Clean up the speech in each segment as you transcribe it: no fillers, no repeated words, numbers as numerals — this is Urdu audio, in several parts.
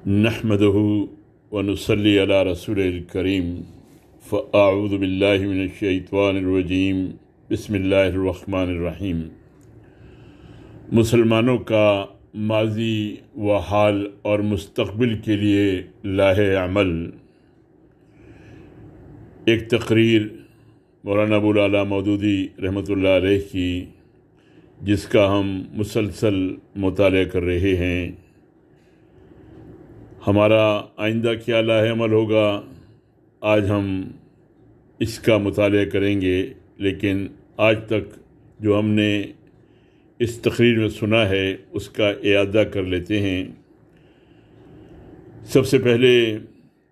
نحمده ونصلي على رسول الكريم فأعوذ بالله من الشیطان الرجیم بسم اللہ الرحمن الرحیم۔ مسلمانوں کا ماضی و حال اور مستقبل کے لیے لاہ عمل، ایک تقریر مولانا ابو العلا مودودی رحمۃ اللہ علیہ کی، جس کا ہم مسلسل مطالعہ کر رہے ہیں۔ ہمارا آئندہ کیا لاہ عمل ہوگا، آج ہم اس کا مطالعہ کریں گے، لیکن آج تک جو ہم نے اس تقریر میں سنا ہے اس کا اعادہ کر لیتے ہیں۔ سب سے پہلے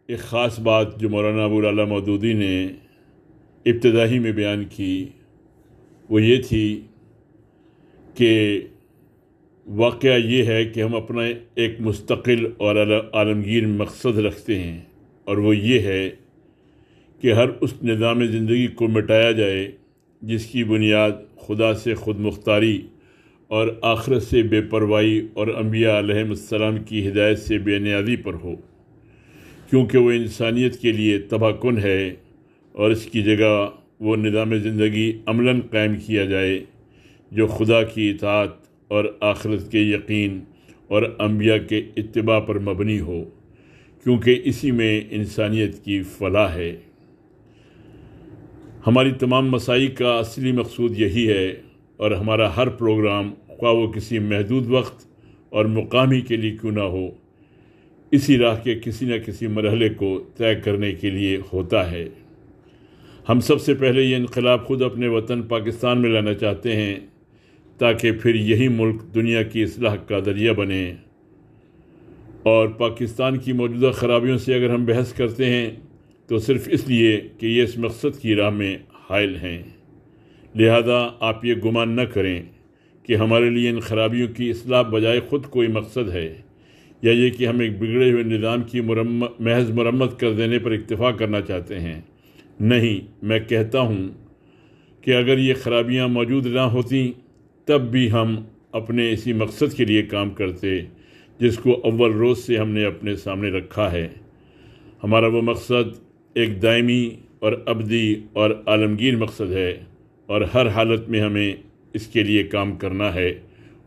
ایک خاص بات جو مولانا ابو العلا مودودی نے ابتدائی میں بیان کی وہ یہ تھی کہ واقعہ یہ ہے کہ ہم اپنا ایک مستقل اور عالمگیر مقصد رکھتے ہیں، اور وہ یہ ہے کہ ہر اس نظام زندگی کو مٹایا جائے جس کی بنیاد خدا سے خود مختاری اور آخرت سے بے پرواہی اور انبیاء علیہم السلام کی ہدایت سے بے نیازی پر ہو، کیونکہ وہ انسانیت کے لیے تباہ کن ہے، اور اس کی جگہ وہ نظام زندگی عملاً قائم کیا جائے جو خدا کی اطاعت اور آخرت کے یقین اور انبیاء کے اتباع پر مبنی ہو، کیونکہ اسی میں انسانیت کی فلاح ہے۔ ہماری تمام مساعی کا اصلی مقصود یہی ہے، اور ہمارا ہر پروگرام خواہ وہ کسی محدود وقت اور مقامی کے لیے کیوں نہ ہو، اسی راہ کے کسی نہ کسی مرحلے کو طے کرنے کے لیے ہوتا ہے۔ ہم سب سے پہلے یہ انقلاب خود اپنے وطن پاکستان میں لانا چاہتے ہیں، تاکہ پھر یہی ملک دنیا کی اصلاح کا ذریعہ بنے۔ اور پاکستان کی موجودہ خرابیوں سے اگر ہم بحث کرتے ہیں تو صرف اس لیے کہ یہ اس مقصد کی راہ میں حائل ہیں، لہذا آپ یہ گمان نہ کریں کہ ہمارے لیے ان خرابیوں کی اصلاح بجائے خود کوئی مقصد ہے، یا یہ کہ ہم ایک بگڑے ہوئے نظام کی محض مرمت کر دینے پر اکتفا کرنا چاہتے ہیں۔ نہیں، میں کہتا ہوں کہ اگر یہ خرابیاں موجود نہ ہوتیں تب بھی ہم اپنے اسی مقصد کے لیے کام کرتے جس کو اول روز سے ہم نے اپنے سامنے رکھا ہے۔ ہمارا وہ مقصد ایک دائمی اور ابدی اور عالمگیر مقصد ہے، اور ہر حالت میں ہمیں اس کے لیے کام کرنا ہے،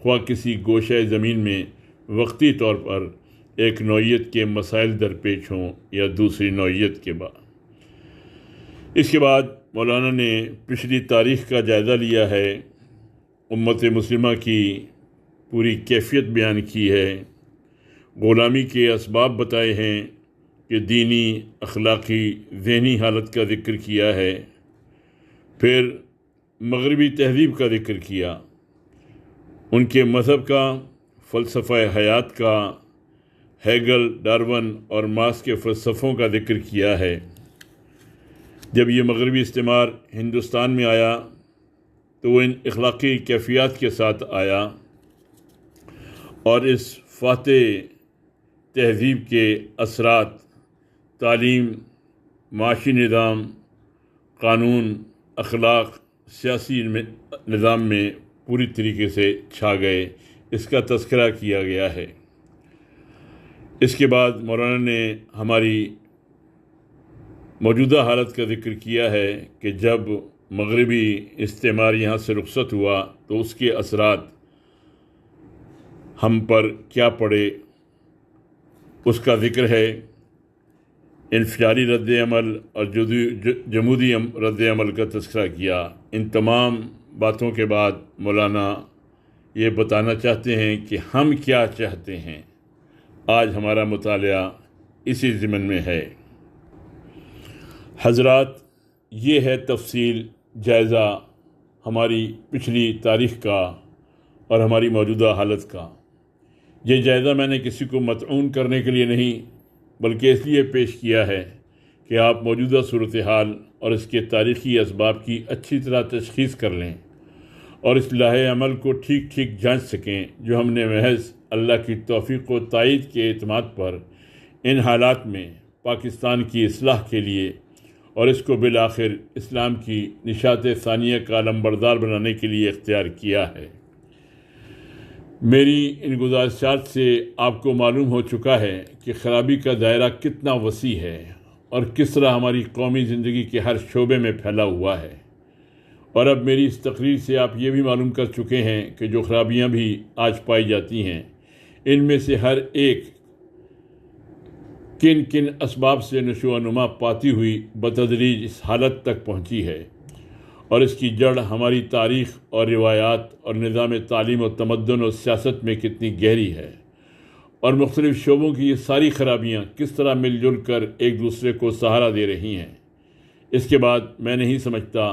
خواہ کسی گوشہ زمین میں وقتی طور پر ایک نوعیت کے مسائل درپیش ہوں یا دوسری نوعیت کے بعد۔ اس کے بعد مولانا نے پچھلی تاریخ کا جائزہ لیا ہے، امت مسلمہ کی پوری کیفیت بیان کی ہے، غلامی کے اسباب بتائے ہیں کہ دینی، اخلاقی، ذہنی حالت کا ذکر کیا ہے، پھر مغربی تہذیب کا ذکر کیا، ان کے مذہب کا، فلسفہ حیات کا، ہیگل، ڈارون اور مارکس کے فلسفوں کا ذکر کیا ہے۔ جب یہ مغربی استعمار ہندوستان میں آیا تو وہ ان اخلاقی کیفیات کے ساتھ آیا، اور اس فاتح تہذیب کے اثرات تعلیم، معاشی نظام، قانون، اخلاق، سیاسی نظام میں پوری طریقے سے چھا گئے۔ اس کا تذکرہ کیا گیا ہے۔ اس کے بعد مولانا نے ہماری موجودہ حالت کا ذکر کیا ہے کہ جب مغربی استعمار یہاں سے رخصت ہوا تو اس کے اثرات ہم پر کیا پڑے، اس کا ذکر ہے۔ انفجاری رد عمل اور جمودی رد عمل کا تذکرہ کیا۔ ان تمام باتوں کے بعد مولانا یہ بتانا چاہتے ہیں کہ ہم کیا چاہتے ہیں۔ آج ہمارا مطالعہ اسی ضمن میں ہے۔ حضرات، یہ ہے تفصیل جائزہ ہماری پچھلی تاریخ کا اور ہماری موجودہ حالت کا۔ یہ جائزہ میں نے کسی کو مطعون کرنے کے لیے نہیں، بلکہ اس لیے پیش کیا ہے کہ آپ موجودہ صورتحال اور اس کے تاریخی اسباب کی اچھی طرح تشخیص کر لیں، اور اس لاہ عمل کو ٹھیک ٹھیک جانچ سکیں جو ہم نے محض اللہ کی توفیق و تائید کے اعتماد پر ان حالات میں پاکستان کی اصلاح کے لیے اور اس کو بالآخر اسلام کی نشاط ثانیہ کا علمبردار بنانے کے لیے اختیار کیا ہے۔ میری ان گزارشات سے آپ کو معلوم ہو چکا ہے کہ خرابی کا دائرہ کتنا وسیع ہے اور کس طرح ہماری قومی زندگی کے ہر شعبے میں پھیلا ہوا ہے، اور اب میری اس تقریر سے آپ یہ بھی معلوم کر چکے ہیں کہ جو خرابیاں بھی آج پائی جاتی ہیں ان میں سے ہر ایک کن کن اسباب سے نشو و نما پاتی ہوئی بتدریج اس حالت تک پہنچی ہے، اور اس کی جڑ ہماری تاریخ اور روایات اور نظام تعلیم و تمدن و سیاست میں کتنی گہری ہے، اور مختلف شعبوں کی یہ ساری خرابیاں کس طرح مل جل کر ایک دوسرے کو سہارا دے رہی ہیں۔ اس کے بعد میں نہیں سمجھتا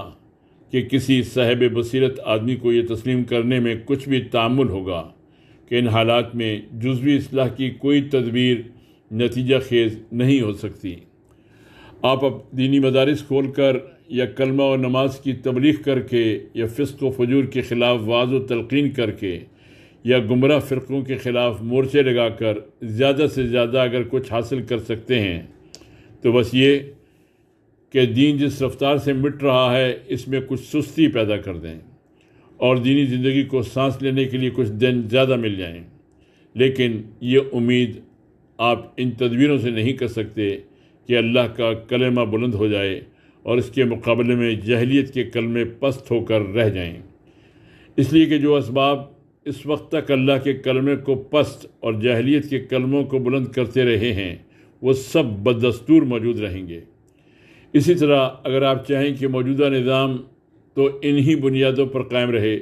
کہ کسی صاحب بصیرت آدمی کو یہ تسلیم کرنے میں کچھ بھی تعمل ہوگا کہ ان حالات میں جزوی اصلاح کی کوئی تدبیر نتیجہ خیز نہیں ہو سکتی۔ آپ اب دینی مدارس کھول کر یا کلمہ و نماز کی تبلیغ کر کے یا فسق و فجور کے خلاف وعظ و تلقین کر کے یا گمراہ فرقوں کے خلاف مورچے لگا کر زیادہ سے زیادہ اگر کچھ حاصل کر سکتے ہیں تو بس یہ کہ دین جس رفتار سے مٹ رہا ہے اس میں کچھ سستی پیدا کر دیں اور دینی زندگی کو سانس لینے کے لیے کچھ دن زیادہ مل جائیں، لیکن یہ امید آپ ان تدبیروں سے نہیں کر سکتے کہ اللہ کا کلمہ بلند ہو جائے اور اس کے مقابلے میں جاہلیت کے کلمے پست ہو کر رہ جائیں، اس لیے کہ جو اسباب اس وقت تک اللہ کے کلمے کو پست اور جاہلیت کے کلموں کو بلند کرتے رہے ہیں وہ سب بدستور موجود رہیں گے۔ اسی طرح اگر آپ چاہیں کہ موجودہ نظام تو انہی بنیادوں پر قائم رہے،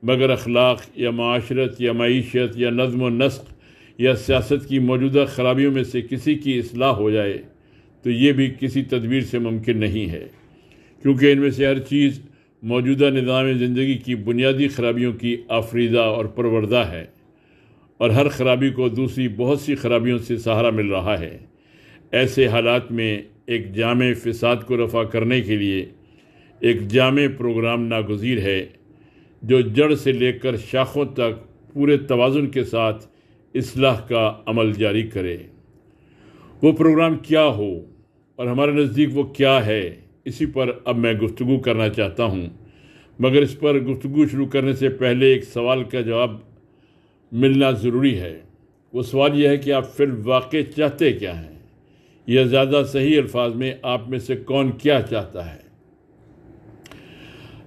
مگر اخلاق یا معاشرت یا معیشت یا نظم و نسق یا سیاست کی موجودہ خرابیوں میں سے کسی کی اصلاح ہو جائے تو یہ بھی کسی تدبیر سے ممکن نہیں ہے، کیونکہ ان میں سے ہر چیز موجودہ نظام زندگی کی بنیادی خرابیوں کی آفریدہ اور پروردہ ہے، اور ہر خرابی کو دوسری بہت سی خرابیوں سے سہارا مل رہا ہے۔ ایسے حالات میں ایک جامع فساد کو رفع کرنے کے لیے ایک جامع پروگرام ناگزیر ہے جو جڑ سے لے کر شاخوں تک پورے توازن کے ساتھ اصلاح کا عمل جاری کرے۔ وہ پروگرام کیا ہو اور ہمارے نزدیک وہ کیا ہے، اسی پر اب میں گفتگو کرنا چاہتا ہوں، مگر اس پر گفتگو شروع کرنے سے پہلے ایک سوال کا جواب ملنا ضروری ہے۔ وہ سوال یہ ہے کہ آپ فی الواقع چاہتے کیا ہیں، یا زیادہ صحیح الفاظ میں آپ میں سے کون کیا چاہتا ہے؟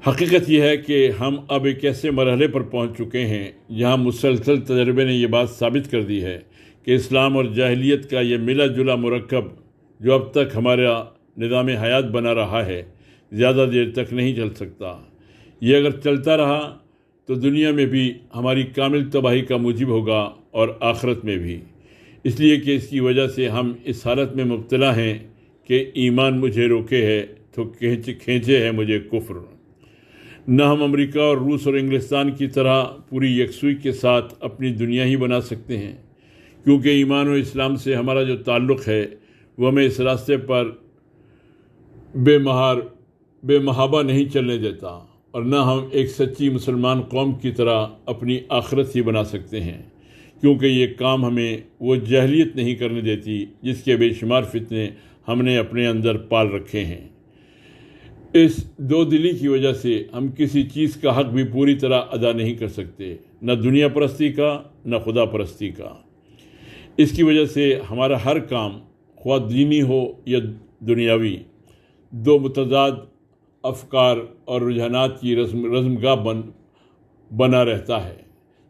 حقیقت یہ ہے کہ ہم اب ایک ایسے مرحلے پر پہنچ چکے ہیں جہاں مسلسل تجربے نے یہ بات ثابت کر دی ہے کہ اسلام اور جاہلیت کا یہ ملا جلا مرکب جو اب تک ہمارا نظام حیات بنا رہا ہے زیادہ دیر تک نہیں چل سکتا۔ یہ اگر چلتا رہا تو دنیا میں بھی ہماری کامل تباہی کا موجب ہوگا اور آخرت میں بھی، اس لیے کہ اس کی وجہ سے ہم اس حالت میں مبتلا ہیں کہ ایمان مجھے روکے ہے تو کھینچے ہے مجھے کفر۔ نہ ہم امریکہ اور روس اور انگلستان کی طرح پوری یکسوئی کے ساتھ اپنی دنیا ہی بنا سکتے ہیں، کیونکہ ایمان و اسلام سے ہمارا جو تعلق ہے وہ ہمیں اس راستے پر بے محابہ نہیں چلنے دیتا، اور نہ ہم ایک سچی مسلمان قوم کی طرح اپنی آخرت ہی بنا سکتے ہیں، کیونکہ یہ کام ہمیں وہ جاہلیت نہیں کرنے دیتی جس کے بے شمار فتنے ہم نے اپنے اندر پال رکھے ہیں۔ اس دو دلی کی وجہ سے ہم کسی چیز کا حق بھی پوری طرح ادا نہیں کر سکتے، نہ دنیا پرستی کا نہ خدا پرستی کا۔ اس کی وجہ سے ہمارا ہر کام خواہ دینی ہو یا دنیاوی دو متضاد افکار اور رجحانات کی رزمگاہ بنا رہتا ہے،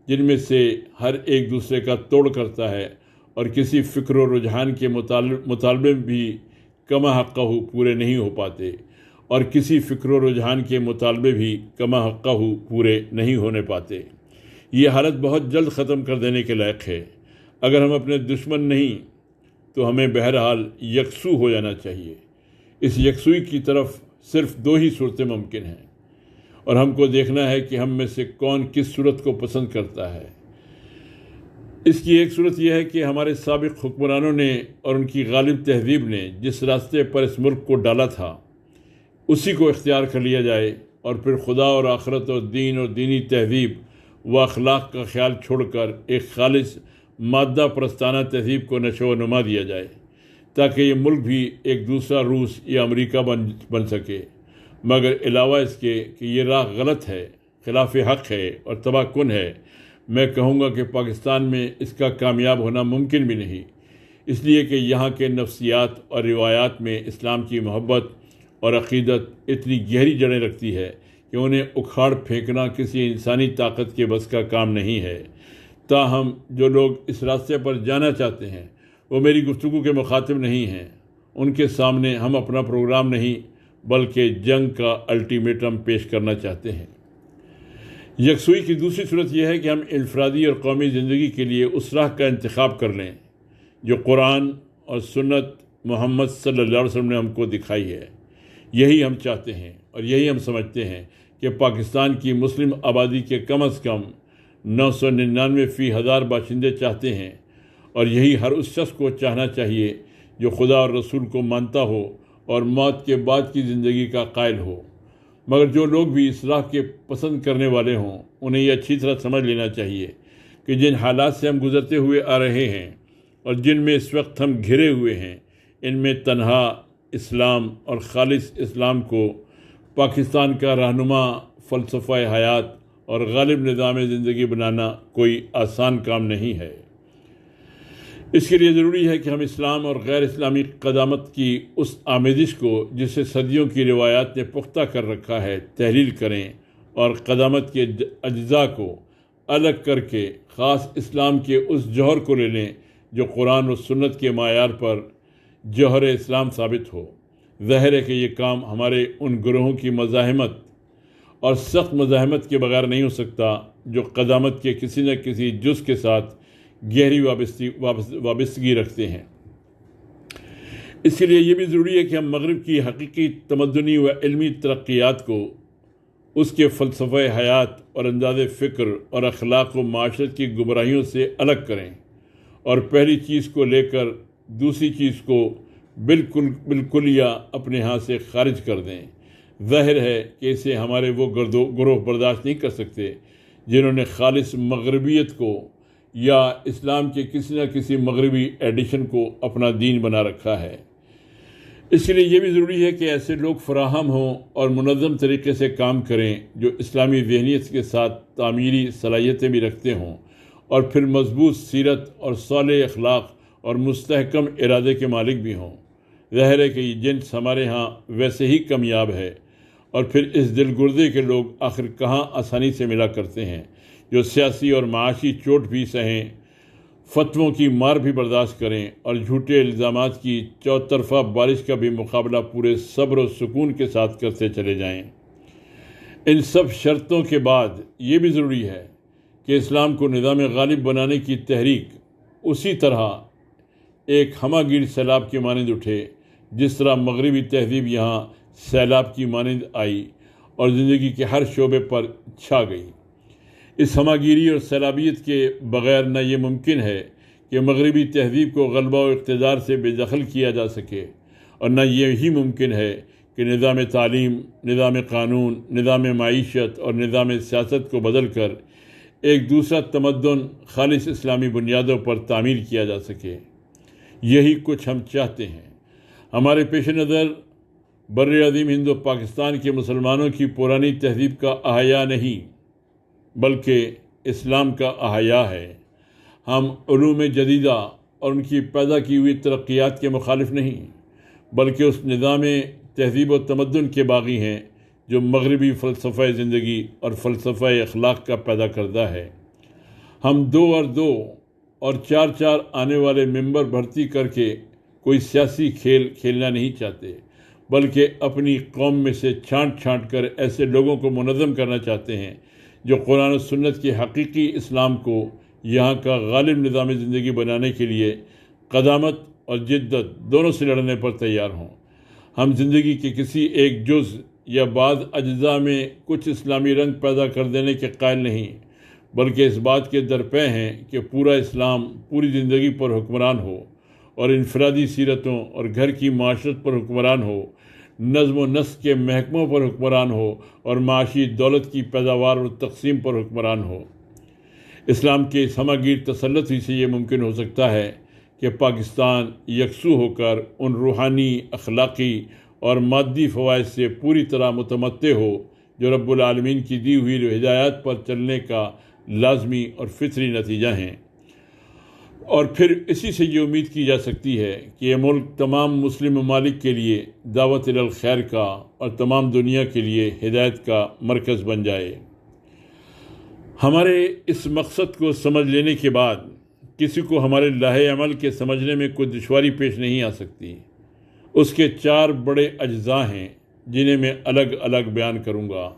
جن میں سے ہر ایک دوسرے کا توڑ کرتا ہے، اور کسی فکر و رجحان کے مطالبے بھی کما حقہ پورے نہیں ہو پاتے، اور کسی فکر و رجحان کے مطالبے بھی کما حقہ پورے نہیں ہونے پاتے۔ یہ حالت بہت جلد ختم کر دینے کے لائق ہے۔ اگر ہم اپنے دشمن نہیں تو ہمیں بہرحال یکسو ہو جانا چاہیے۔ اس یکسوئی کی طرف صرف دو ہی صورتیں ممکن ہیں، اور ہم کو دیکھنا ہے کہ ہم میں سے کون کس صورت کو پسند کرتا ہے۔ اس کی ایک صورت یہ ہے کہ ہمارے سابق حکمرانوں نے اور ان کی غالب تہذیب نے جس راستے پر اس ملک کو ڈالا تھا اسی کو اختیار کر لیا جائے، اور پھر خدا اور آخرت اور دین اور دینی تہذیب و اخلاق کا خیال چھوڑ کر ایک خالص مادہ پرستانہ تہذیب کو نشو و نما دیا جائے، تاکہ یہ ملک بھی ایک دوسرا روس یا امریکہ بن سکے۔ مگر علاوہ اس کے کہ یہ راہ غلط ہے، خلاف حق ہے اور تباہ کن ہے، میں کہوں گا کہ پاکستان میں اس کا کامیاب ہونا ممکن بھی نہیں، اس لیے کہ یہاں کے نفسیات اور روایات میں اسلام کی محبت اور عقیدت اتنی گہری جڑیں رکھتی ہے کہ انہیں اکھاڑ پھینکنا کسی انسانی طاقت کے بس کا کام نہیں ہے۔ تاہم جو لوگ اس راستے پر جانا چاہتے ہیں وہ میری گفتگو کے مخاطب نہیں ہیں، ان کے سامنے ہم اپنا پروگرام نہیں بلکہ جنگ کا الٹیمیٹم پیش کرنا چاہتے ہیں۔ یکسوئی کی دوسری صورت یہ ہے کہ ہم انفرادی اور قومی زندگی کے لیے اس راہ کا انتخاب کر لیں جو قرآن اور سنت محمد صلی اللہ علیہ وسلم نے ہم کو دکھائی ہے۔ یہی ہم چاہتے ہیں اور یہی ہم سمجھتے ہیں کہ پاکستان کی مسلم آبادی کے کم از کم 999 باشندے چاہتے ہیں، اور یہی ہر اس شخص کو چاہنا چاہیے جو خدا اور رسول کو مانتا ہو اور موت کے بعد کی زندگی کا قائل ہو۔ مگر جو لوگ بھی اس راہ کے پسند کرنے والے ہوں انہیں یہ اچھی طرح سمجھ لینا چاہیے کہ جن حالات سے ہم گزرتے ہوئے آ رہے ہیں اور جن میں اس وقت ہم گھرے ہوئے ہیں، ان میں تنہا اسلام اور خالص اسلام کو پاکستان کا رہنما فلسفہ حیات اور غالب نظام زندگی بنانا کوئی آسان کام نہیں ہے۔ اس کے لیے ضروری ہے کہ ہم اسلام اور غیر اسلامی قدامت کی اس آمیزش کو جسے صدیوں کی روایات نے پختہ کر رکھا ہے تحلیل کریں اور قدامت کے اجزاء کو الگ کر کے خاص اسلام کے اس جوہر کو لے لیں جو قرآن و سنت کے معیار پر جوہر اسلام ثابت ہو۔ ظاہر ہے کہ یہ کام ہمارے ان گروہوں کی مزاحمت اور سخت مزاحمت کے بغیر نہیں ہو سکتا جو قدامت کے کسی نہ کسی جز کے ساتھ گہری وابستگی رکھتے ہیں۔ اس کے لیے یہ بھی ضروری ہے کہ ہم مغرب کی حقیقی تمدنی و علمی ترقیات کو اس کے فلسفہ حیات اور انداز فکر اور اخلاق و معاشرت کی گمراہیوں سے الگ کریں اور پہلی چیز کو لے کر دوسری چیز کو بالکل اپنے ہاں سے خارج کر دیں۔ ظاہر ہے کہ اسے ہمارے وہ گروہ برداشت نہیں کر سکتے جنہوں نے خالص مغربیت کو یا اسلام کے کسی نہ کسی مغربی ایڈیشن کو اپنا دین بنا رکھا ہے۔ اس کے لیے یہ بھی ضروری ہے کہ ایسے لوگ فراہم ہوں اور منظم طریقے سے کام کریں جو اسلامی ذہنیت کے ساتھ تعمیری صلاحیتیں بھی رکھتے ہوں اور پھر مضبوط سیرت اور صالح اخلاق اور مستحکم ارادے کے مالک بھی ہوں۔ ظاہر ہے کہ یہ جنس ہمارے ہاں ویسے ہی کمیاب ہے، اور پھر اس دل گردے کے لوگ آخر کہاں آسانی سے ملا کرتے ہیں جو سیاسی اور معاشی چوٹ بھی سہیں، فتووں کی مار بھی برداشت کریں اور جھوٹے الزامات کی چوطرفہ بارش کا بھی مقابلہ پورے صبر و سکون کے ساتھ کرتے چلے جائیں۔ ان سب شرطوں کے بعد یہ بھی ضروری ہے کہ اسلام کو نظام غالب بنانے کی تحریک اسی طرح ایک ہمہ گیر سیلاب کے مانند اٹھے جس طرح مغربی تہذیب یہاں سیلاب کی مانند آئی اور زندگی کے ہر شعبے پر چھا گئی۔ اس ہمہ گیری اور سیلابیت کے بغیر نہ یہ ممکن ہے کہ مغربی تہذیب کو غلبہ و اقتدار سے بے دخل کیا جا سکے، اور نہ یہی ممکن ہے کہ نظام تعلیم، نظام قانون، نظام معیشت اور نظام سیاست کو بدل کر ایک دوسرا تمدن خالص اسلامی بنیادوں پر تعمیر کیا جا سکے۔ یہی کچھ ہم چاہتے ہیں۔ ہمارے پیش نظر بر عظیم ہند و پاکستان کے مسلمانوں کی پرانی تہذیب کا احیاء نہیں بلکہ اسلام کا احیاء ہے۔ ہم علوم جدیدہ اور ان کی پیدا کی ہوئی ترقیات کے مخالف نہیں بلکہ اس نظام تہذیب و تمدن کے باغی ہیں جو مغربی فلسفہ زندگی اور فلسفہ اخلاق کا پیدا کردہ ہے۔ ہم 2 اور 4 آنے والے ممبر بھرتی کر کے کوئی سیاسی کھیل کھیلنا نہیں چاہتے بلکہ اپنی قوم میں سے چھانٹ کر ایسے لوگوں کو منظم کرنا چاہتے ہیں جو قرآن و سنت کے حقیقی اسلام کو یہاں کا غالب نظام زندگی بنانے کے لیے قدامت اور جدت دونوں سے لڑنے پر تیار ہوں۔ ہم زندگی کے کسی ایک جز یا بعض اجزاء میں کچھ اسلامی رنگ پیدا کر دینے کے قائل نہیں بلکہ اس بات کے درپے ہیں کہ پورا اسلام پوری زندگی پر حکمران ہو اور انفرادی سیرتوں اور گھر کی معاشرت پر حکمران ہو، نظم و نسق کے محکموں پر حکمران ہو اور معاشی دولت کی پیداوار اور تقسیم پر حکمران ہو۔ اسلام کے اس ہمہ گیر تسلط ہی سے یہ ممکن ہو سکتا ہے کہ پاکستان یکسو ہو کر ان روحانی، اخلاقی اور مادی فوائد سے پوری طرح متمتع ہو جو رب العالمین کی دی ہوئی ہدایات پر چلنے کا لازمی اور فطری نتیجہ ہیں، اور پھر اسی سے یہ امید کی جا سکتی ہے کہ یہ ملک تمام مسلم ممالک کے لیے دعوت الی الخیر کا اور تمام دنیا کے لیے ہدایت کا مرکز بن جائے۔ ہمارے اس مقصد کو سمجھ لینے کے بعد کسی کو ہمارے لاہے عمل کے سمجھنے میں کوئی دشواری پیش نہیں آ سکتی۔ اس کے 4 بڑے اجزاء ہیں جنہیں میں الگ الگ بیان کروں گا۔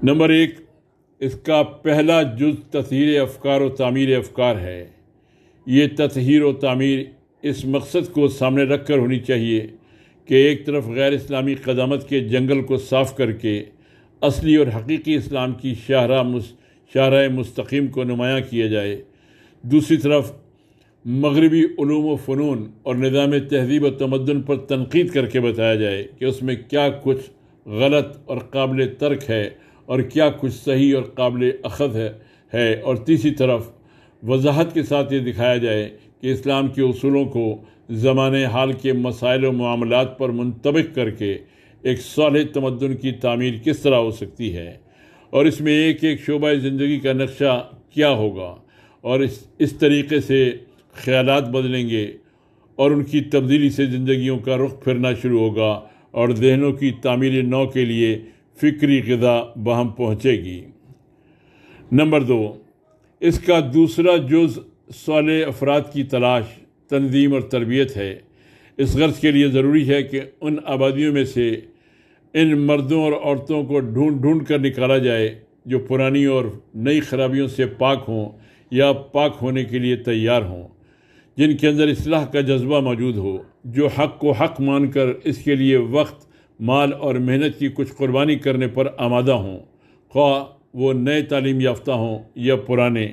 نمبر 1، اس کا پہلا جز تطہیر افکار و تعمیر افکار ہے۔ یہ تطہیر و تعمیر اس مقصد کو سامنے رکھ کر ہونی چاہیے کہ ایک طرف غیر اسلامی قدامت کے جنگل کو صاف کر کے اصلی اور حقیقی اسلام کی شاہراہ مستقیم کو نمایاں کیا جائے، دوسری طرف مغربی علوم و فنون اور نظام تہذیب و تمدن پر تنقید کر کے بتایا جائے کہ اس میں کیا کچھ غلط اور قابل ترک ہے اور کیا کچھ صحیح اور قابل اخذ ہے، اور تیسری طرف وضاحت کے ساتھ یہ دکھایا جائے کہ اسلام کے اصولوں کو زمانے حال کے مسائل و معاملات پر منطبق کر کے ایک صالح تمدن کی تعمیر کس طرح ہو سکتی ہے، اور اس میں ایک ایک شعبہ زندگی کا نقشہ کیا ہوگا، اور اس طریقے سے خیالات بدلیں گے اور ان کی تبدیلی سے زندگیوں کا رخ پھرنا شروع ہوگا اور ذہنوں کی تعمیر نو کے لیے فکری غذا بہم پہنچے گی۔ نمبر 2، اس کا دوسرا جز صالح افراد کی تلاش، تنظیم اور تربیت ہے۔ اس غرض کے لیے ضروری ہے کہ ان آبادیوں میں سے ان مردوں اور عورتوں کو ڈھونڈ ڈھونڈ کر نکالا جائے جو پرانی اور نئی خرابیوں سے پاک ہوں یا پاک ہونے کے لیے تیار ہوں، جن کے اندر اصلاح کا جذبہ موجود ہو، جو حق کو حق مان کر اس کے لیے وقت، مال اور محنت کی کچھ قربانی کرنے پر آمادہ ہوں، خواہ وہ نئے تعلیم یافتہ ہوں یا پرانے،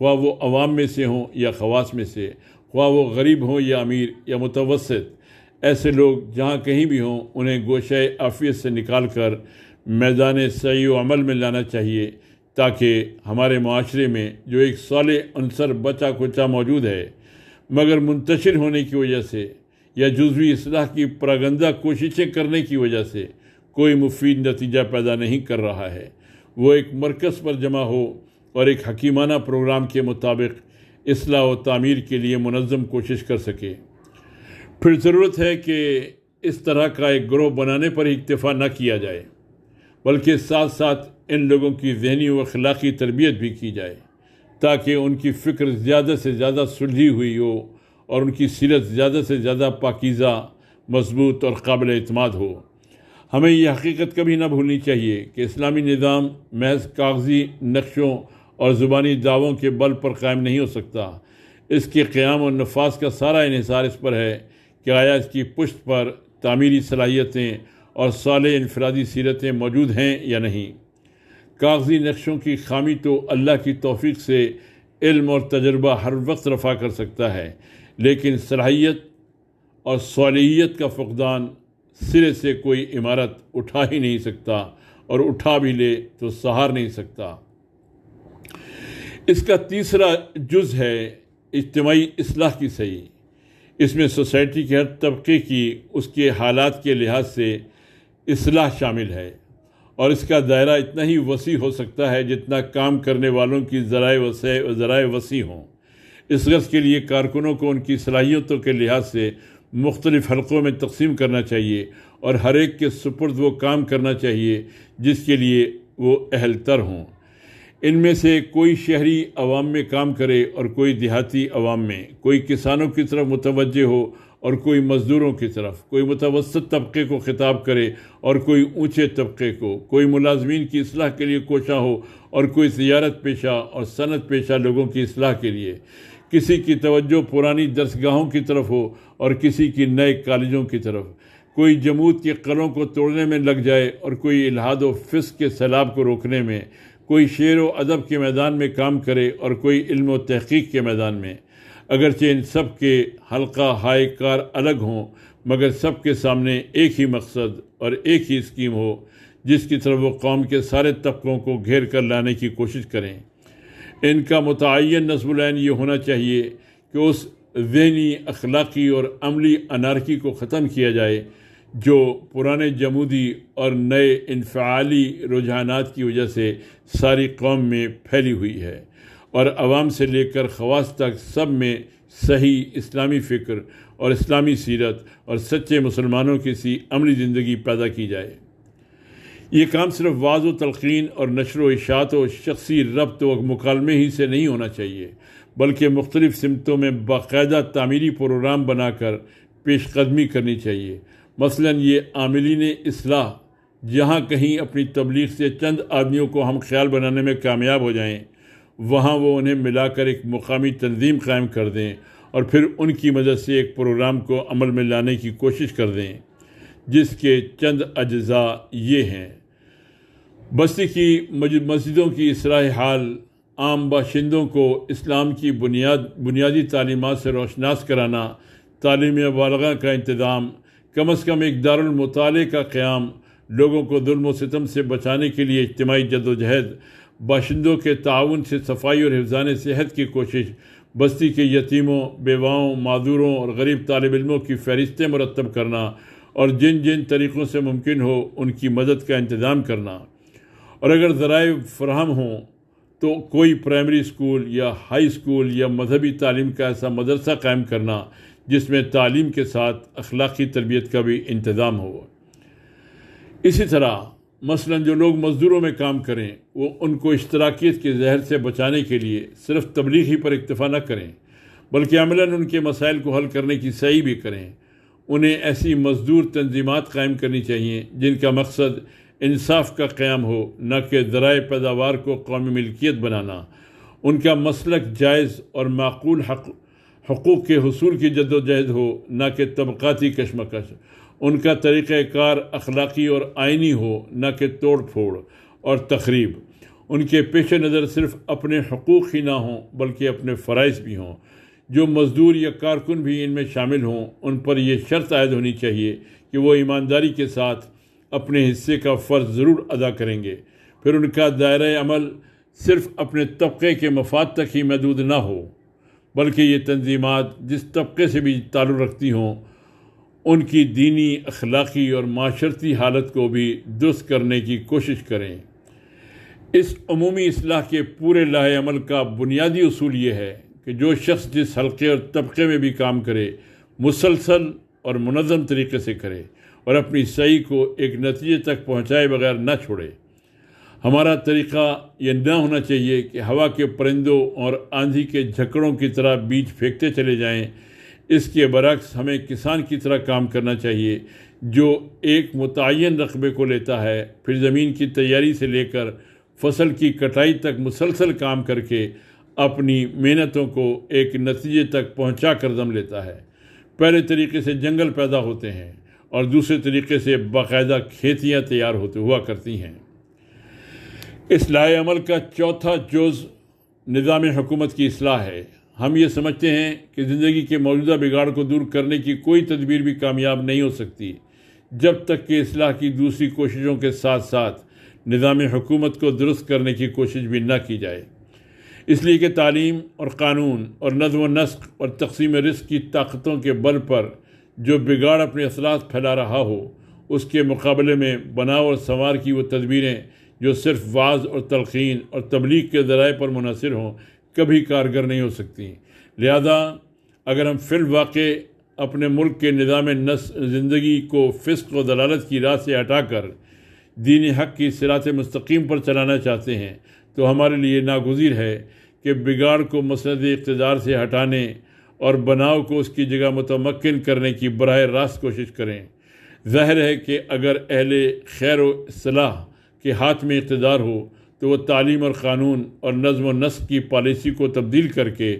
خواہ وہ عوام میں سے ہوں یا خواص میں سے، خواہ وہ غریب ہوں یا امیر یا متوسط۔ ایسے لوگ جہاں کہیں بھی ہوں انہیں گوشۂ عافیت سے نکال کر میدان سعی و عمل میں لانا چاہیے، تاکہ ہمارے معاشرے میں جو ایک صالح عنصر بچا کچا موجود ہے مگر منتشر ہونے کی وجہ سے یا جزوی اصلاح کی پراگندہ کوششیں کرنے کی وجہ سے کوئی مفید نتیجہ پیدا نہیں کر رہا ہے، وہ ایک مرکز پر جمع ہو اور ایک حکیمانہ پروگرام کے مطابق اصلاح و تعمیر کے لیے منظم کوشش کر سکے۔ پھر ضرورت ہے کہ اس طرح کا ایک گروہ بنانے پر اکتفا نہ کیا جائے، بلکہ ساتھ ساتھ ان لوگوں کی ذہنی و اخلاقی تربیت بھی کی جائے، تاکہ ان کی فکر زیادہ سے زیادہ سلجھی ہوئی ہو اور ان کی سیرت زیادہ سے زیادہ پاکیزہ، مضبوط اور قابل اعتماد ہو۔ ہمیں یہ حقیقت کبھی نہ بھولنی چاہیے کہ اسلامی نظام محض کاغذی نقشوں اور زبانی دعووں کے بل پر قائم نہیں ہو سکتا۔ اس کے قیام اور نفاذ کا سارا انحصار اس پر ہے کہ آیا اس کی پشت پر تعمیری صلاحیتیں اور صالح انفرادی سیرتیں موجود ہیں یا نہیں۔ کاغذی نقشوں کی خامی تو اللہ کی توفیق سے علم اور تجربہ ہر وقت رفع کر سکتا ہے، لیکن صلاحیت اور صالحیت کا فقدان سرے سے کوئی عمارت اٹھا ہی نہیں سکتا، اور اٹھا بھی لے تو سہار نہیں سکتا۔ اس کا تیسرا جز ہے اجتماعی اصلاح کی صحیح۔ اس میں سوسائٹی کے ہر طبقے کی اس کے حالات کے لحاظ سے اصلاح شامل ہے، اور اس کا دائرہ اتنا ہی وسیع ہو سکتا ہے جتنا کام کرنے والوں کی ذرائع وسیع ہوں۔ اس غرض کے لیے کارکنوں کو ان کی صلاحیتوں کے لحاظ سے مختلف حلقوں میں تقسیم کرنا چاہیے، اور ہر ایک کے سپرد وہ کام کرنا چاہیے جس کے لیے وہ اہل تر ہوں۔ ان میں سے کوئی شہری عوام میں کام کرے اور کوئی دیہاتی عوام میں، کوئی کسانوں کی طرف متوجہ ہو اور کوئی مزدوروں کی طرف، کوئی متوسط طبقے کو خطاب کرے اور کوئی اونچے طبقے کو، کوئی ملازمین کی اصلاح کے لیے کوشاں ہو اور کوئی تجارت پیشہ اور صنعت پیشہ لوگوں کی اصلاح کے لیے۔ کسی کی توجہ پرانی درسگاہوں کی طرف ہو اور کسی کی نئے کالجوں کی طرف۔ کوئی جمود کے قلوں کو توڑنے میں لگ جائے اور کوئی الحاد و فسق کے سیلاب کو روکنے میں۔ کوئی شعر و ادب کے میدان میں کام کرے اور کوئی علم و تحقیق کے میدان میں۔ اگرچہ ان سب کے حلقہ ہائے کار الگ ہوں، مگر سب کے سامنے ایک ہی مقصد اور ایک ہی اسکیم ہو جس کی طرف وہ قوم کے سارے طبقوں کو گھیر کر لانے کی کوشش کریں۔ ان کا متعین نصب العین یہ ہونا چاہیے کہ اس ذہنی، اخلاقی اور عملی انارکی کو ختم کیا جائے جو پرانے جمودی اور نئے انفعالی رجحانات کی وجہ سے ساری قوم میں پھیلی ہوئی ہے، اور عوام سے لے کر خواص تک سب میں صحیح اسلامی فکر اور اسلامی سیرت اور سچے مسلمانوں کی سی عملی زندگی پیدا کی جائے۔ یہ کام صرف وعظ و تلقین اور نشر و اشاعت و شخصی ربط و مکالمے ہی سے نہیں ہونا چاہیے، بلکہ مختلف سمتوں میں باقاعدہ تعمیری پروگرام بنا کر پیش قدمی کرنی چاہیے۔ مثلاً یہ عاملین اصلاح جہاں کہیں اپنی تبلیغ سے چند آدمیوں کو ہم خیال بنانے میں کامیاب ہو جائیں، وہاں وہ انہیں ملا کر ایک مقامی تنظیم قائم کر دیں اور پھر ان کی مدد سے ایک پروگرام کو عمل میں لانے کی کوشش کر دیں، جس کے چند اجزاء یہ ہیں: بستی کی مسجدوں کی اصلاح حال، عام باشندوں کو اسلام کی بنیادی تعلیمات سے روشناس کرانا، تعلیم بالغہ کا انتظام، کم از کم ایک دارالمطالعے کا قیام، لوگوں کو ظلم و ستم سے بچانے کے لیے اجتماعی جدوجہد، باشندوں کے تعاون سے صفائی اور حفظان صحت کی کوشش، بستی کے یتیموں، بیواؤں، معذوروں اور غریب طالب علموں کی فہرستیں مرتب کرنا اور جن جن طریقوں سے ممکن ہو ان کی مدد کا انتظام کرنا، اور اگر ذرائع فراہم ہوں تو کوئی پرائمری اسکول یا ہائی اسکول یا مذہبی تعلیم کا ایسا مدرسہ قائم کرنا جس میں تعلیم کے ساتھ اخلاقی تربیت کا بھی انتظام ہو۔ اسی طرح مثلاً جو لوگ مزدوروں میں کام کریں وہ ان کو اشتراکیت کے زہر سے بچانے کے لیے صرف تبلیغ ہی پر اکتفا نہ کریں، بلکہ عملاً ان کے مسائل کو حل کرنے کی سعی بھی کریں۔ انہیں ایسی مزدور تنظیمات قائم کرنی چاہیے جن کا مقصد انصاف کا قیام ہو، نہ کہ ذرائع پیداوار کو قومی ملکیت بنانا۔ ان کا مسلک جائز اور معقول حقوق کے حصول کی جد و جہد ہو، نہ کہ طبقاتی کشمکش۔ ان کا طریقہ کار اخلاقی اور آئینی ہو، نہ کہ توڑ پھوڑ اور تخریب۔ ان کے پیش نظر صرف اپنے حقوق ہی نہ ہوں بلکہ اپنے فرائض بھی ہوں۔ جو مزدور یا کارکن بھی ان میں شامل ہوں ان پر یہ شرط عائد ہونی چاہیے کہ وہ ایمانداری کے ساتھ اپنے حصے کا فرض ضرور ادا کریں گے۔ پھر ان کا دائرہ عمل صرف اپنے طبقے کے مفاد تک ہی محدود نہ ہو، بلکہ یہ تنظیمات جس طبقے سے بھی تعلق رکھتی ہوں ان کی دینی، اخلاقی اور معاشرتی حالت کو بھی درست کرنے کی کوشش کریں۔ اس عمومی اصلاح کے پورے لاہ عمل کا بنیادی اصول یہ ہے کہ جو شخص جس حلقے اور طبقے میں بھی کام کرے مسلسل اور منظم طریقے سے کرے اور اپنی سعی کو ایک نتیجے تک پہنچائے بغیر نہ چھوڑے۔ ہمارا طریقہ یہ نہ ہونا چاہیے کہ ہوا کے پرندوں اور آندھی کے جھکڑوں کی طرح بیج پھینکتے چلے جائیں۔ اس کے برعکس ہمیں کسان کی طرح کام کرنا چاہیے جو ایک متعین رقبے کو لیتا ہے، پھر زمین کی تیاری سے لے کر فصل کی کٹائی تک مسلسل کام کر کے اپنی محنتوں کو ایک نتیجے تک پہنچا کر دم لیتا ہے۔ پہلے طریقے سے جنگل پیدا ہوتے ہیں اور دوسرے طریقے سے باقاعدہ کھیتیاں تیار ہوا کرتی ہیں۔ اصلاح عمل کا چوتھا جز نظام حکومت کی اصلاح ہے۔ ہم یہ سمجھتے ہیں کہ زندگی کے موجودہ بگاڑ کو دور کرنے کی کوئی تدبیر بھی کامیاب نہیں ہو سکتی جب تک کہ اصلاح کی دوسری کوششوں کے ساتھ ساتھ نظام حکومت کو درست کرنے کی کوشش بھی نہ کی جائے۔ اس لیے کہ تعلیم اور قانون اور نظم و نسق اور تقسیم رزق کی طاقتوں کے بل پر جو بگاڑ اپنے اثرات پھیلا رہا ہو، اس کے مقابلے میں بناؤ اور سنوار کی وہ تدبیریں جو صرف وعظ اور تلقین اور تبلیغ کے ذرائع پر منحصر ہوں کبھی کارگر نہیں ہو سکتی۔ لہذا اگر ہم فی الواقع اپنے ملک کے نظام زندگی کو فسق و ضلالت کی راہ سے ہٹا کر دین حق کی صراط مستقیم پر چلانا چاہتے ہیں تو ہمارے لیے ناگزیر ہے کہ بگاڑ کو مسند اقتدار سے ہٹانے اور بناؤ کو اس کی جگہ متمکن کرنے کی براہ راست کوشش کریں۔ ظاہر ہے کہ اگر اہل خیر و اصلاح کے ہاتھ میں اقتدار ہو تو وہ تعلیم اور قانون اور نظم و نسق کی پالیسی کو تبدیل کر کے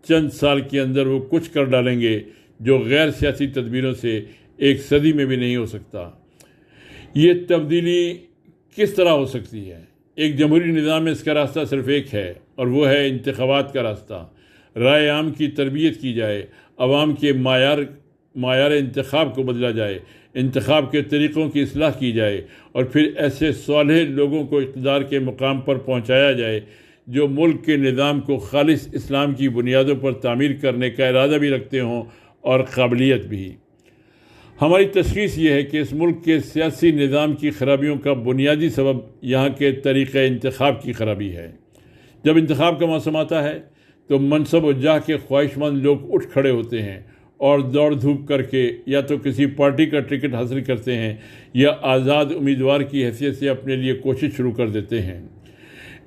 چند سال کے اندر وہ کچھ کر ڈالیں گے جو غیر سیاسی تدبیروں سے ایک صدی میں بھی نہیں ہو سکتا۔ یہ تبدیلی کس طرح ہو سکتی ہے؟ ایک جمہوری نظام میں اس کا راستہ صرف ایک ہے اور وہ ہے انتخابات کا راستہ۔ رائے عام کی تربیت کی جائے، عوام کے معیار انتخاب کو بدلا جائے، انتخاب کے طریقوں کی اصلاح کی جائے اور پھر ایسے صالح لوگوں کو اقتدار کے مقام پر پہنچایا جائے جو ملک کے نظام کو خالص اسلام کی بنیادوں پر تعمیر کرنے کا ارادہ بھی رکھتے ہوں اور قابلیت بھی۔ ہماری تشخیص یہ ہے کہ اس ملک کے سیاسی نظام کی خرابیوں کا بنیادی سبب یہاں کے طریقہ انتخاب کی خرابی ہے۔ جب انتخاب کا موسم آتا ہے تو منصب و جاہ کے خواہش مند لوگ اٹھ کھڑے ہوتے ہیں اور دوڑ دھوپ کر کے یا تو کسی پارٹی کا ٹکٹ حاصل کرتے ہیں یا آزاد امیدوار کی حیثیت سے اپنے لیے کوشش شروع کر دیتے ہیں۔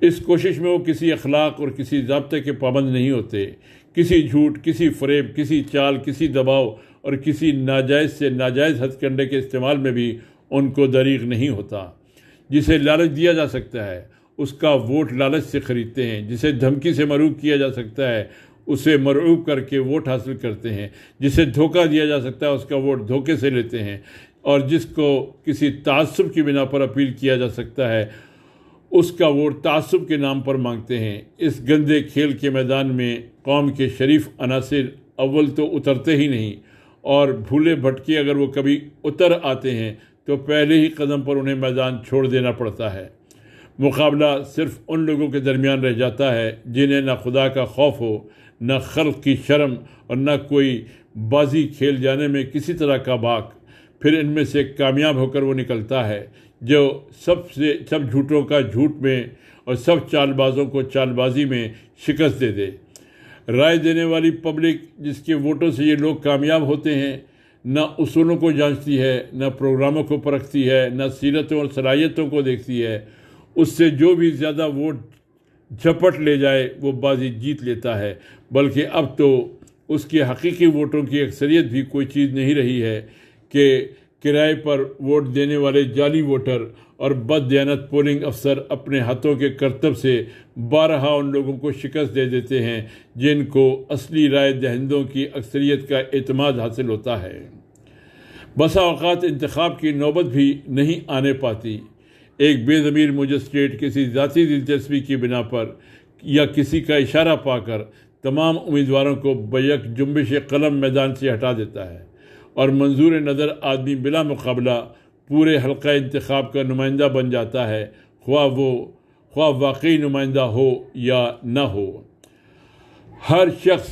اس کوشش میں وہ کسی اخلاق اور کسی ضابطے کے پابند نہیں ہوتے، کسی جھوٹ، کسی فریب، کسی چال، کسی دباؤ اور کسی ناجائز سے ناجائز ہتھ کنڈے کے استعمال میں بھی ان کو دریغ نہیں ہوتا۔ جسے لالچ دیا جا سکتا ہے اس کا ووٹ لالچ سے خریدتے ہیں، جسے دھمکی سے مرعوب کیا جا سکتا ہے اسے مرعوب کر کے ووٹ حاصل کرتے ہیں، جسے دھوکہ دیا جا سکتا ہے اس کا ووٹ دھوکے سے لیتے ہیں، اور جس کو کسی تعصب کی بنا پر اپیل کیا جا سکتا ہے اس کا ووٹ تعصب کے نام پر مانگتے ہیں۔ اس گندے کھیل کے میدان میں قوم کے شریف عناصر اول تو اترتے ہی نہیں، اور بھولے بھٹکے اگر وہ کبھی اتر آتے ہیں تو پہلے ہی قدم پر انہیں میدان چھوڑ دینا پڑتا ہے۔ مقابلہ صرف ان لوگوں کے درمیان رہ جاتا ہے جنہیں نہ خدا کا خوف ہو، نہ خلق کی شرم، اور نہ کوئی بازی کھیل جانے میں کسی طرح کا باک۔ پھر ان میں سے کامیاب ہو کر وہ نکلتا ہے جو سب جھوٹوں کا جھوٹ میں اور سب چال بازوں کو چال بازی میں شکست دے دے۔ رائے دینے والی پبلک جس کے ووٹوں سے یہ لوگ کامیاب ہوتے ہیں نہ اصولوں کو جانچتی ہے، نہ پروگراموں کو پرکھتی ہے، نہ سیرتوں اور صلاحیتوں کو دیکھتی ہے، اس سے جو بھی زیادہ ووٹ جھپٹ لے جائے وہ بازی جیت لیتا ہے۔ بلکہ اب تو اس کے حقیقی ووٹوں کی اکثریت بھی کوئی چیز نہیں رہی ہے کہ کرائے پر ووٹ دینے والے جعلی ووٹر اور بددیانت پولنگ افسر اپنے ہاتھوں کے کرتب سے بارہا ان لوگوں کو شکست دے دیتے ہیں جن کو اصلی رائے دہندوں کی اکثریت کا اعتماد حاصل ہوتا ہے۔ بسا اوقات انتخاب کی نوبت بھی نہیں آنے پاتی، ایک بے ضمیر مجسٹریٹ کسی ذاتی دلچسپی کی بنا پر یا کسی کا اشارہ پا کر تمام امیدواروں کو بیک جنبش قلم میدان سے ہٹا دیتا ہے، اور منظور نظر آدمی بلا مقابلہ پورے حلقہ انتخاب کا نمائندہ بن جاتا ہے، خواہ واقعی نمائندہ ہو یا نہ ہو۔ ہر شخص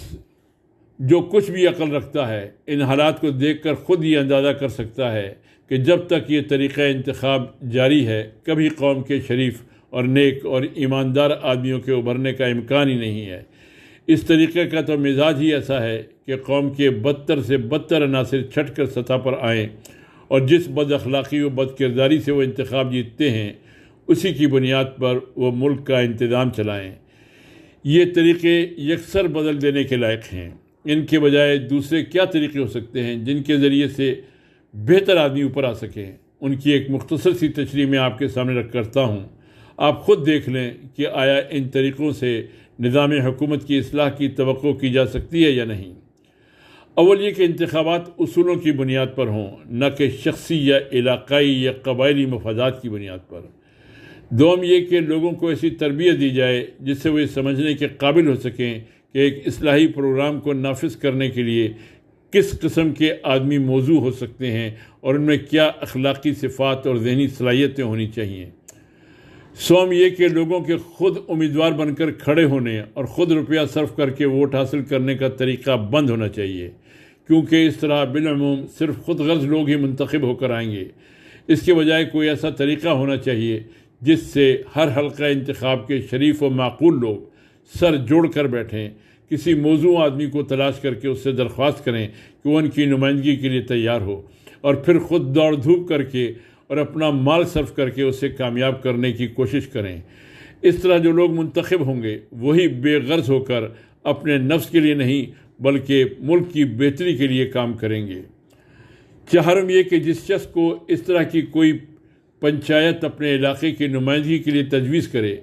جو کچھ بھی عقل رکھتا ہے ان حالات کو دیکھ کر خود یہ اندازہ کر سکتا ہے کہ جب تک یہ طریقہ انتخاب جاری ہے کبھی قوم کے شریف اور نیک اور ایماندار آدمیوں کے ابھرنے کا امکان ہی نہیں ہے۔ اس طریقے کا تو مزاج ہی ایسا ہے کہ قوم کے بدتر سے بدتر عناصر چھٹ کر سطح پر آئیں، اور جس بد اخلاقی و بد کرداری سے وہ انتخاب جیتتے ہیں اسی کی بنیاد پر وہ ملک کا انتظام چلائیں۔ یہ طریقے یکسر بدل دینے کے لائق ہیں۔ ان کے بجائے دوسرے کیا طریقے ہو سکتے ہیں جن کے ذریعے سے بہتر آدمی اوپر آ سکیں؟ ان کی ایک مختصر سی تشریح میں آپ کے سامنے رکھ کرتا ہوں۔ آپ خود دیکھ لیں کہ آیا ان طریقوں سے نظام حکومت کی اصلاح کی توقع کی جا سکتی ہے یا نہیں۔ اول یہ کہ انتخابات اصولوں کی بنیاد پر ہوں، نہ کہ شخصی یا علاقائی یا قبائلی مفادات کی بنیاد پر۔ دوم یہ کہ لوگوں کو ایسی تربیت دی جائے جس سے وہ یہ سمجھنے کے قابل ہو سکیں کہ ایک اصلاحی پروگرام کو نافذ کرنے کے لیے کس قسم کے آدمی موضوع ہو سکتے ہیں اور ان میں کیا اخلاقی صفات اور ذہنی صلاحیتیں ہونی چاہیے۔ سوم یہ کہ لوگوں کے خود امیدوار بن کر کھڑے ہونے اور خود روپیہ صرف کر کے ووٹ حاصل کرنے کا طریقہ بند ہونا چاہیے، کیونکہ اس طرح بالعموم صرف خود غرض لوگ ہی منتخب ہو کر آئیں گے۔ اس کے بجائے کوئی ایسا طریقہ ہونا چاہیے جس سے ہر حلقہ انتخاب کے شریف و معقول لوگ سر جوڑ کر بیٹھیں، کسی موضوع آدمی کو تلاش کر کے اس سے درخواست کریں کہ وہ ان کی نمائندگی کے لیے تیار ہو، اور پھر خود دوڑ دھوپ کر کے اور اپنا مال صرف کر کے اسے کامیاب کرنے کی کوشش کریں۔ اس طرح جو لوگ منتخب ہوں گے وہی بے غرض ہو کر اپنے نفس کے لیے نہیں بلکہ ملک کی بہتری کے لیے کام کریں گے۔ چہارم یہ کہ جس شخص کو اس طرح کی کوئی پنچایت اپنے علاقے کی نمائندگی کے لیے تجویز کرے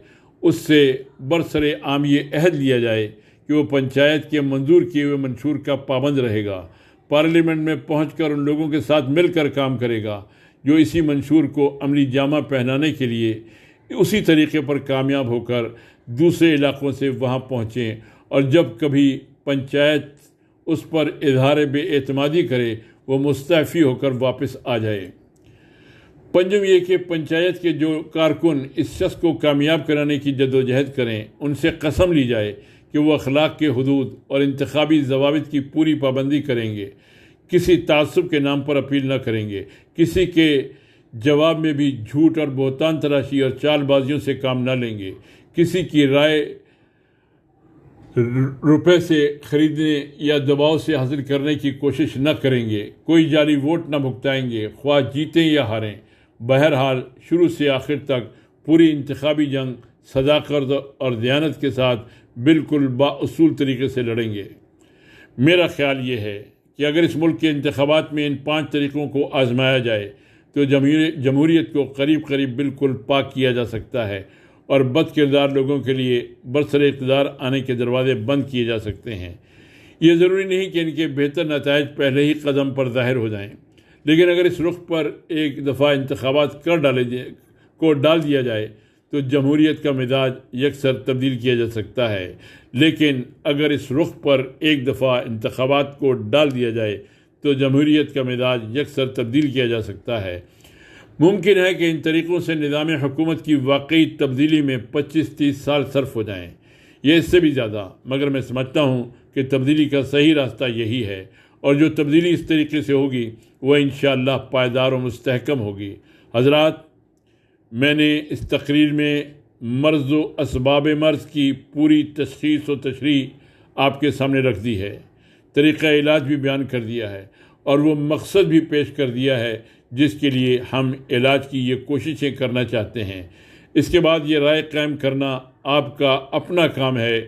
اس سے برسر عام یہ عہد لیا جائے کہ وہ پنچایت کے منظور کیے ہوئے منشور کا پابند رہے گا، پارلیمنٹ میں پہنچ کر ان لوگوں کے ساتھ مل کر کام کرے گا جو اسی منشور کو عملی جامہ پہنانے کے لیے اسی طریقے پر کامیاب ہو کر دوسرے علاقوں سے وہاں پہنچیں، اور جب کبھی پنچایت اس پر اظہار بے اعتمادی کرے وہ مستعفی ہو کر واپس آ جائے۔ پنجم یہ کہ پنچایت کے جو کارکن اس شخص کو کامیاب کرانے کی جدوجہد کریں ان سے قسم لی جائے کہ وہ اخلاق کے حدود اور انتخابی ضوابط کی پوری پابندی کریں گے، کسی تعصب کے نام پر اپیل نہ کریں گے، کسی کے جواب میں بھی جھوٹ اور بہتان تراشی اور چال بازیوں سے کام نہ لیں گے، کسی کی رائے روپے سے خریدنے یا دباؤ سے حاصل کرنے کی کوشش نہ کریں گے، کوئی جعلی ووٹ نہ بھگتائیں گے، خواہ جیتیں یا ہاریں۔ بہرحال شروع سے آخر تک پوری انتخابی جنگ صداقت اور دیانت کے ساتھ بالکل بااصول طریقے سے لڑیں گے۔ میرا خیال یہ ہے کہ اگر اس ملک کے انتخابات میں ان 5 طریقوں کو آزمایا جائے تو جمہوریت کو قریب قریب بالکل پاک کیا جا سکتا ہے اور بد کردار لوگوں کے لیے برسر اقتدار آنے کے دروازے بند کیے جا سکتے ہیں۔ یہ ضروری نہیں کہ ان کے بہتر نتائج پہلے ہی قدم پر ظاہر ہو جائیں، لیکن اگر اس رخ پر ایک دفعہ انتخابات ڈال دیا جائے تو جمہوریت کا مزاج یکسر تبدیل کیا جا سکتا ہے۔ لیکن اگر اس رخ پر ایک دفعہ انتخابات کو ڈال دیا جائے تو جمہوریت کا مزاج یکسر تبدیل کیا جا سکتا ہے۔ ممکن ہے کہ ان طریقوں سے نظام حکومت کی واقعی تبدیلی میں 25-30 سال صرف ہو جائیں، یہ اس سے بھی زیادہ، مگر میں سمجھتا ہوں کہ تبدیلی کا صحیح راستہ یہی ہے، اور جو تبدیلی اس طریقے سے ہوگی وہ انشاءاللہ پائیدار و مستحکم ہوگی۔ حضرات، میں نے اس تقریر میں مرض و اسباب مرض کی پوری تشخیص و تشریح آپ کے سامنے رکھ دی ہے، طریقہ علاج بھی بیان کر دیا ہے، اور وہ مقصد بھی پیش کر دیا ہے جس کے لیے ہم علاج کی یہ کوششیں کرنا چاہتے ہیں۔ اس کے بعد یہ رائے قائم کرنا آپ کا اپنا کام ہے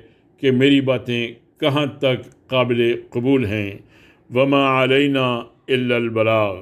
کہ میری باتیں کہاں تک قابل قبول ہیں۔ وما علینا الا البلاغ۔